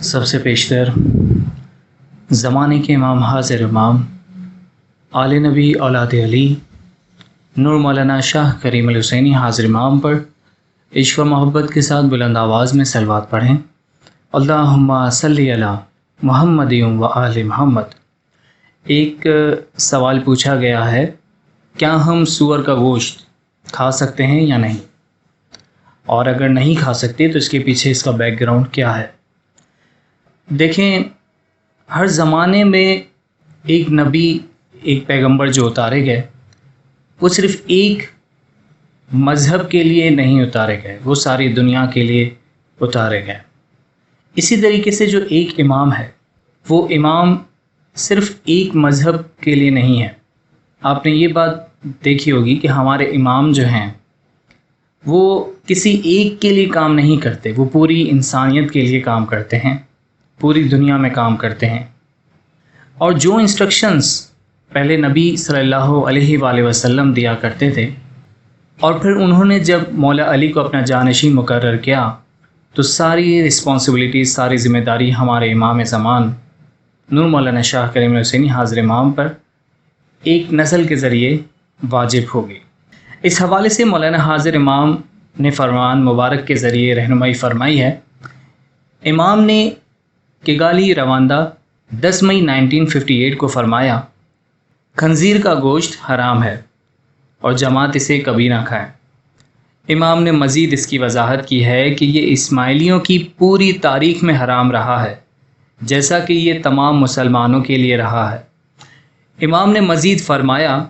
سب سے پیشتر زمانے کے امام حاضر امام آل نبی اولاد علی نور مولانا شاہ کریم الحسینی حاضر امام پر عشق و محبت کے ساتھ بلند آواز میں صلوات پڑھیں۔ اللہم صلی علی محمد و آل محمد۔ ایک سوال پوچھا گیا ہے، کیا ہم سور کا گوشت کھا سکتے ہیں یا نہیں، اور اگر نہیں کھا سکتے تو اس کے پیچھے اس کا بیک گراؤنڈ کیا ہے؟ دیکھیں، ہر زمانے میں ایک نبی، ایک پیغمبر جو اتارے گئے، وہ صرف ایک مذہب کے لیے نہیں اتارے گئے، وہ ساری دنیا کے لیے اتارے گئے۔ اسی طریقے سے جو ایک امام ہے، وہ امام صرف ایک مذہب کے لیے نہیں ہے۔ آپ نے یہ بات دیکھی ہوگی کہ ہمارے امام جو ہیں وہ کسی ایک کے لیے کام نہیں کرتے، وہ پوری انسانیت کے لیے کام کرتے ہیں، پوری دنیا میں کام کرتے ہیں۔ اور جو انسٹرکشنز پہلے نبی صلی اللہ علیہ وآلہ وسلم دیا کرتے تھے، اور پھر انہوں نے جب مولا علی کو اپنا جانشین مقرر کیا، تو ساری رسپانسبلٹی، ساری ذمہ داری ہمارے امام زمان نور مولانا شاہ کریم الحسینی حاضر امام پر ایک نسل کے ذریعے واجب ہوگی۔ اس حوالے سے مولانا حاضر امام نے فرمان مبارک کے ذریعے رہنمائی فرمائی ہے۔ امام نے کگالی رواندا 10 مئی 1958 کو فرمایا، خنزیر کا گوشت حرام ہے اور جماعت اسے کبھی نہ کھائے۔ امام نے مزید اس کی وضاحت کی ہے کہ یہ اسماعیلیوں کی پوری تاریخ میں حرام رہا ہے، جیسا کہ یہ تمام مسلمانوں کے لیے رہا ہے۔ امام نے مزید فرمایا،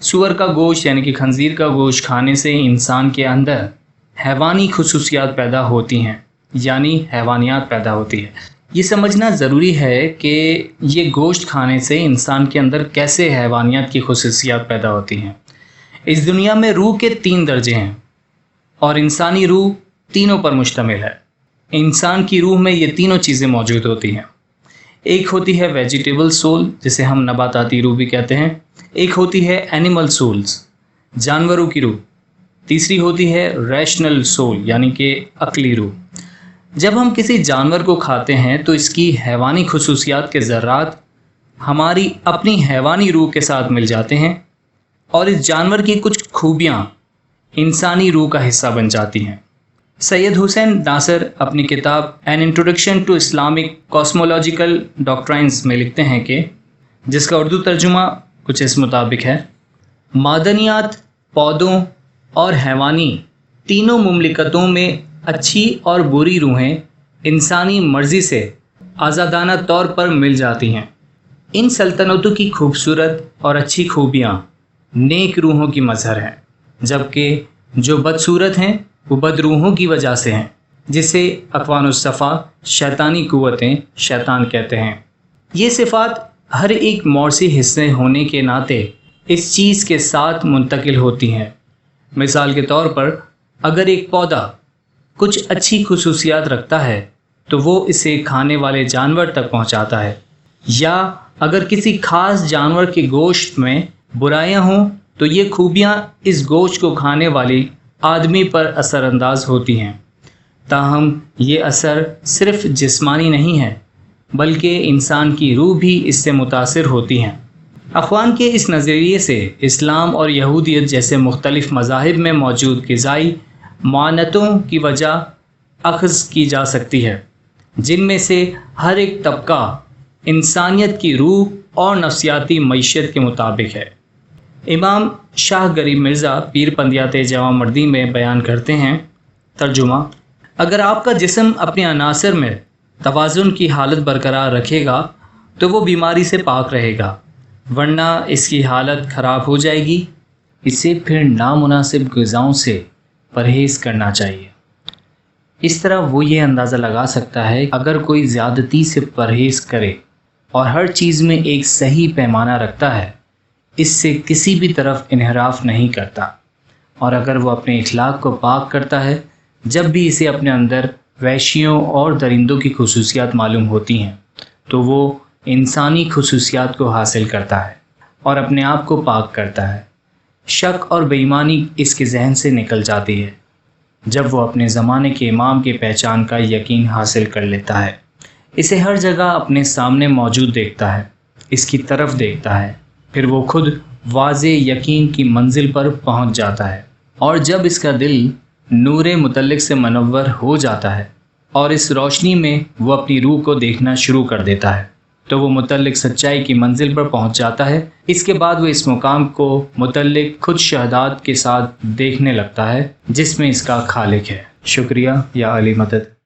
سور کا گوشت یعنی کہ خنزیر کا گوشت کھانے سے انسان کے اندر حیوانی خصوصیات پیدا ہوتی ہیں، یعنی حیوانیات پیدا ہوتی ہے۔ یہ سمجھنا ضروری ہے کہ یہ گوشت کھانے سے انسان کے اندر کیسے حیوانیات کی خصوصیات پیدا ہوتی ہیں۔ اس دنیا میں روح کے 3 درجے ہیں، اور انسانی روح تینوں پر مشتمل ہے۔ انسان کی روح میں یہ تینوں چیزیں موجود ہوتی ہیں۔ ایک ہوتی ہے ویجیٹیبل سول، جسے ہم نباتاتی روح بھی کہتے ہیں۔ ایک ہوتی ہے اینیمل سولز، جانوروں کی روح۔ تیسری ہوتی ہے ریشنل سول، یعنی کہ عقلی روح۔ جب ہم کسی جانور کو کھاتے ہیں تو اس کی حیوانی خصوصیات کے ذرات ہماری اپنی حیوانی روح کے ساتھ مل جاتے ہیں، اور اس جانور کی کچھ خوبیاں انسانی روح کا حصہ بن جاتی ہیں۔ سید حسین ناصر اپنی کتاب an introduction to Islamic cosmological doctrines میں لکھتے ہیں کہ، جس کا اردو ترجمہ کچھ اس مطابق ہے، معدنیات، پودوں اور حیوانی تینوں مملکتوں میں اچھی اور بری روحیں انسانی مرضی سے آزادانہ طور پر مل جاتی ہیں۔ ان سلطنتوں کی خوبصورت اور اچھی خوبیاں نیک روحوں کی مظہر ہیں، جبکہ جو بدصورت ہیں وہ بد روحوں کی وجہ سے ہیں، جسے اقوام الصفا شیطانی قوتیں شیطان کہتے ہیں۔ یہ صفات ہر ایک موڑسی حصے ہونے کے ناطے اس چیز کے ساتھ منتقل ہوتی ہیں۔ مثال کے طور پر، اگر ایک پودا کچھ اچھی خصوصیات رکھتا ہے تو وہ اسے کھانے والے جانور تک پہنچاتا ہے، یا اگر کسی خاص جانور کے گوشت میں برائیاں ہوں تو یہ خوبیاں اس گوشت کو کھانے والی آدمی پر اثر انداز ہوتی ہیں۔ تاہم یہ اثر صرف جسمانی نہیں ہے، بلکہ انسان کی روح بھی اس سے متاثر ہوتی ہیں۔ اخوان کے اس نظریے سے اسلام اور یہودیت جیسے مختلف مذاہب میں موجود غذائی معانتوں کی وجہ اخذ کی جا سکتی ہے، جن میں سے ہر ایک طبقہ انسانیت کی روح اور نفسیاتی معیشت کے مطابق ہے۔ امام شاہ غریب مرزا پیر پندیات جوان مردی میں بیان کرتے ہیں، ترجمہ: اگر آپ کا جسم اپنے عناصر میں توازن کی حالت برقرار رکھے گا تو وہ بیماری سے پاک رہے گا، ورنہ اس کی حالت خراب ہو جائے گی۔ اسے پھر نامناسب غذاؤں سے پرہیز کرنا چاہیے۔ اس طرح وہ یہ اندازہ لگا سکتا ہے کہ اگر کوئی زیادتی سے پرہیز کرے اور ہر چیز میں ایک صحیح پیمانہ رکھتا ہے، اس سے کسی بھی طرف انحراف نہیں کرتا، اور اگر وہ اپنے اخلاق کو پاک کرتا ہے، جب بھی اسے اپنے اندر وحشیوں اور درندوں کی خصوصیات معلوم ہوتی ہیں تو وہ انسانی خصوصیات کو حاصل کرتا ہے اور اپنے آپ کو پاک کرتا ہے۔ شک اور بے ایمانی اس کے ذہن سے نکل جاتی ہے جب وہ اپنے زمانے کے امام کی پہچان کا یقین حاصل کر لیتا ہے۔ اسے ہر جگہ اپنے سامنے موجود دیکھتا ہے، اس کی طرف دیکھتا ہے، پھر وہ خود واضح یقین کی منزل پر پہنچ جاتا ہے، اور جب اس کا دل نور متعلق سے منور ہو جاتا ہے اور اس روشنی میں وہ اپنی روح کو دیکھنا شروع کر دیتا ہے، تو وہ متعلق سچائی کی منزل پر پہنچ جاتا ہے۔ اس کے بعد وہ اس مقام کو متعلق خود شہادات کے ساتھ دیکھنے لگتا ہے جس میں اس کا خالق ہے۔ شکریہ یا علی مدد۔